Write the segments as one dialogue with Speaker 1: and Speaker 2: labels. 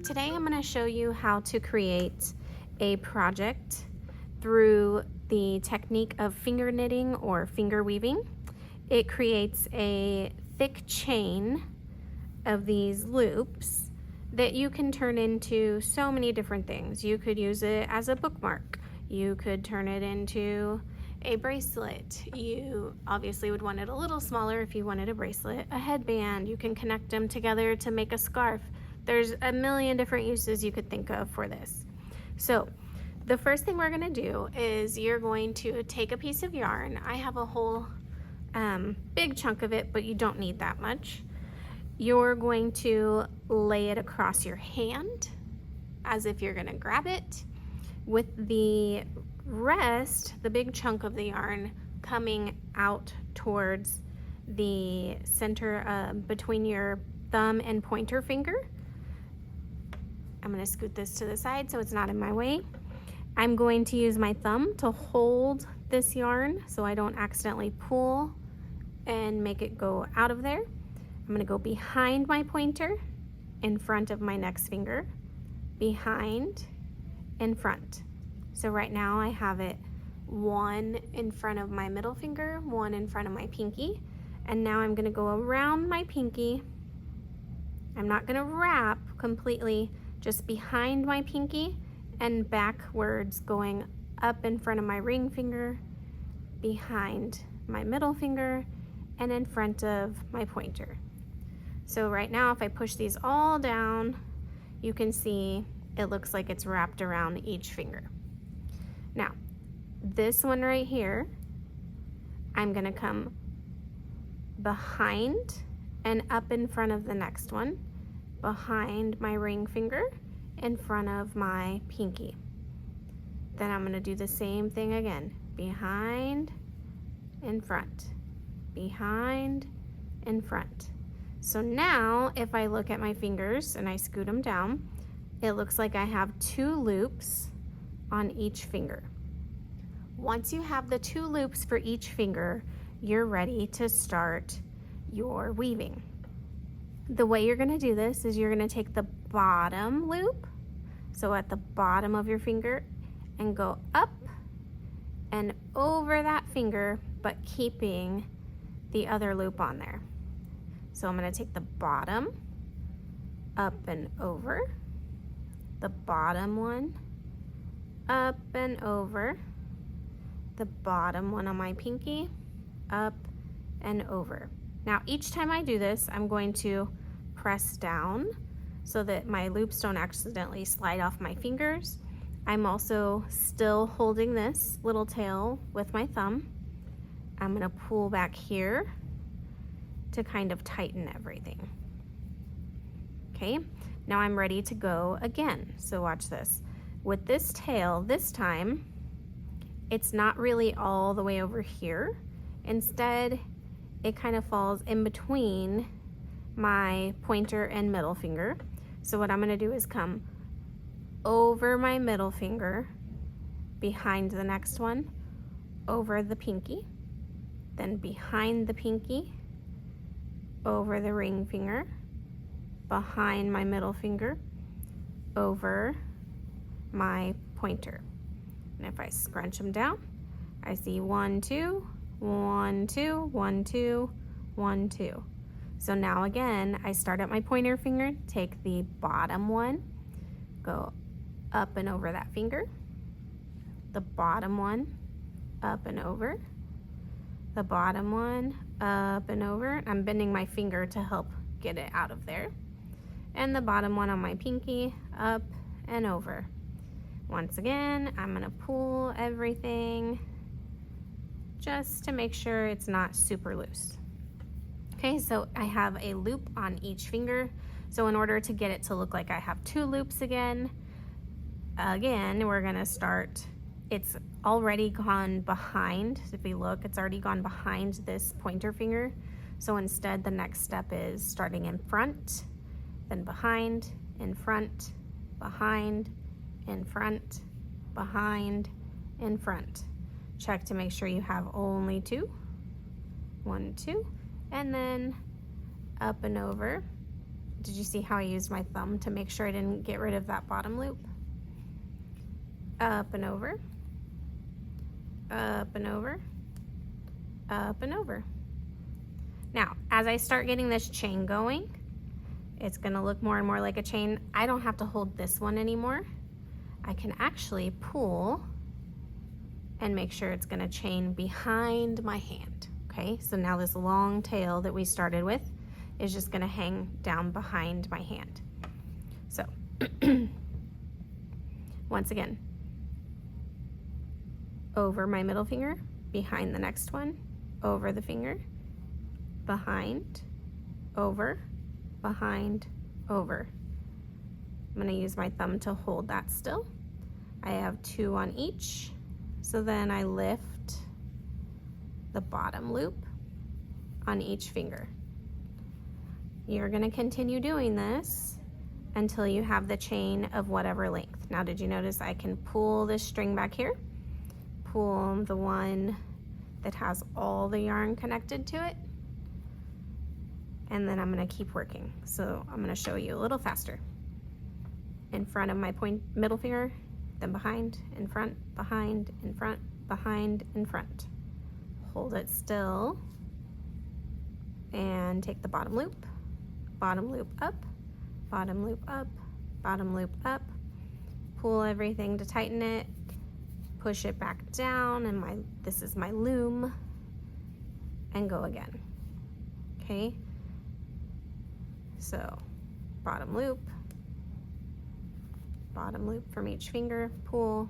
Speaker 1: Today I'm going to show you how to create a project through the technique of finger knitting or finger weaving. It creates a thick chain of these loops that you can turn into so many different things. You could use it as a bookmark. You could turn it into a bracelet. You obviously would want it a little smaller if you wanted a bracelet, a headband. You can connect them together to make a scarf. There's a million different uses you could think of for this. So the first thing we're going to do is you're going to take a piece of yarn. I have a whole big chunk of it, but you don't need that much. You're going to lay it across your hand as if you're going to grab it, with the rest, the big chunk of the yarn, coming out towards the center between your thumb and pointer finger. I'm going to scoot this to the side so it's not in my way. I'm going to use my thumb to hold this yarn so I don't accidentally pull and make it go out of there. I'm going to go behind my pointer, in front of my next finger, behind, in front. So right now I have it one in front of my middle finger, one in front of my pinky, and now I'm going to go around my pinky. I'm not going to wrap completely, just behind my pinky and backwards, going up in front of my ring finger, behind my middle finger, and in front of my pointer. So right now, if I push these all down, you can see it looks like it's wrapped around each finger. Now, this one right here, I'm gonna come behind and up in front of the next one, behind my ring finger, in front of my pinky. Then I'm gonna do the same thing again, behind, in front, behind, in front. So now if I look at my fingers and I scoot them down, it looks like I have 2 loops on each finger. Once you have the 2 loops for each finger, you're ready to start your weaving. The way you're going to do this is you're going to take the bottom loop, so at the bottom of your finger, and go up and over that finger, but keeping the other loop on there. So I'm going to take the bottom, up and over, the bottom one, up and over, the bottom one on my pinky, up and over. Now each time I do this, I'm going to press down so that my loops don't accidentally slide off my fingers. I'm also still holding this little tail with my thumb. I'm going to pull back here to kind of tighten everything. Okay, now I'm ready to go again. So watch this. With this tail, this time, it's not really all the way over here. Instead, it kind of falls in between my pointer and middle finger. So what I'm going to do is come over my middle finger, behind the next one, over the pinky, then behind the pinky, over the ring finger, behind my middle finger, over my pointer. And if I scrunch them down, I see 1, 2, 1, 2, 1, 2, 1, 2. So now again, I start at my pointer finger, take the bottom one, go up and over that finger, the bottom one, up and over, the bottom one, up and over. I'm bending my finger to help get it out of there. And the bottom one on my pinky, up and over. Once again, I'm gonna pull everything just to make sure it's not super loose. Okay, so I have a loop on each finger. So in order to get it to look like I have 2 loops again, we're gonna start, it's already gone behind. If we look, it's already gone behind this pointer finger. So instead, the next step is starting in front, then behind, in front, behind, in front, behind, in front. Check to make sure you have only 2. 1, 2, and then up and over, Did you see how I used my thumb to make sure I didn't get rid of that bottom loop? Up and over, up and over, up and over. Now, as I start getting this chain going, it's gonna look more and more like a chain. I don't have to hold this one anymore. I can actually pull and make sure it's gonna chain behind my hand, okay? So now this long tail that we started with is just gonna hang down behind my hand. So, once again, over my middle finger, behind the next one, over the finger, behind, over, behind, over. I'm gonna use my thumb to hold that still. I have 2 on each. So then I lift the bottom loop on each finger. You're gonna continue doing this until you have the chain of whatever length. Now, did you notice I can pull this string back here? Pull the one that has all the yarn connected to it. And then I'm gonna keep working. So I'm gonna show you a little faster. In front of my middle finger, then behind, in front, behind, in front, behind, in front. Hold it still and take the bottom loop up, bottom loop up, bottom loop up. Pull everything to tighten it, push it back down, and this is my loom, and go again, okay? So bottom loop from each finger, pull,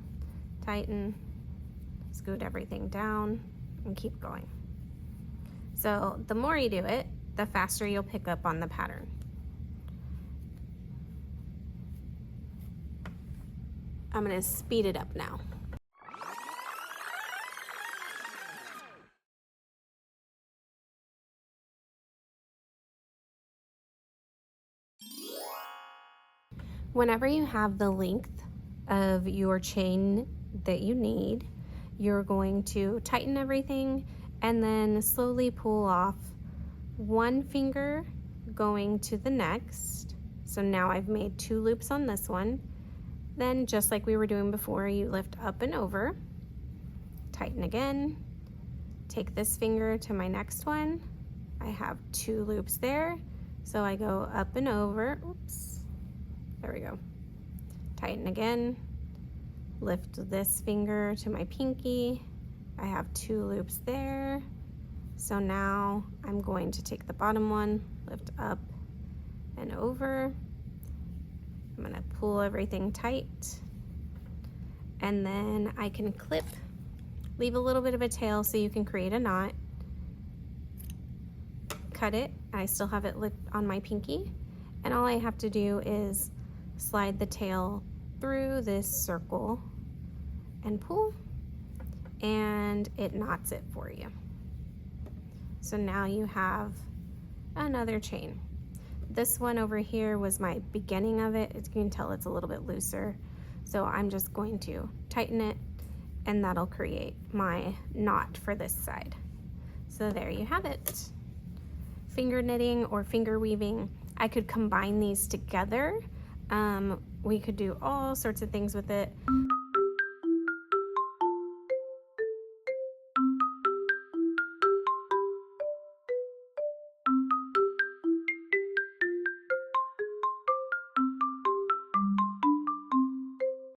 Speaker 1: tighten, scoot everything down, and keep going. So the more you do it, the faster you'll pick up on the pattern. I'm gonna speed it up now. Whenever you have the length of your chain that you need, you're going to tighten everything and then slowly pull off one finger going to the next. So now I've made 2 loops on this one. Then, just like we were doing before, you lift up and over, tighten again, take this finger to my next one. I have 2 loops there, so I go up and over, oops, there we go. Tighten again, lift this finger to my pinky. I have 2 loops there. So now I'm going to take the bottom one, lift up and over. I'm gonna pull everything tight. And then I can clip, leave a little bit of a tail so you can create a knot. Cut it, I still have it on my pinky. And all I have to do is slide the tail through this circle and pull, and it knots it for you. So now you have another chain. This one over here was my beginning of it. As you can tell, it's a little bit looser. So I'm just going to tighten it, and that'll create my knot for this side. So there you have it. Finger knitting or finger weaving. I could combine these together. We could do all sorts of things with it.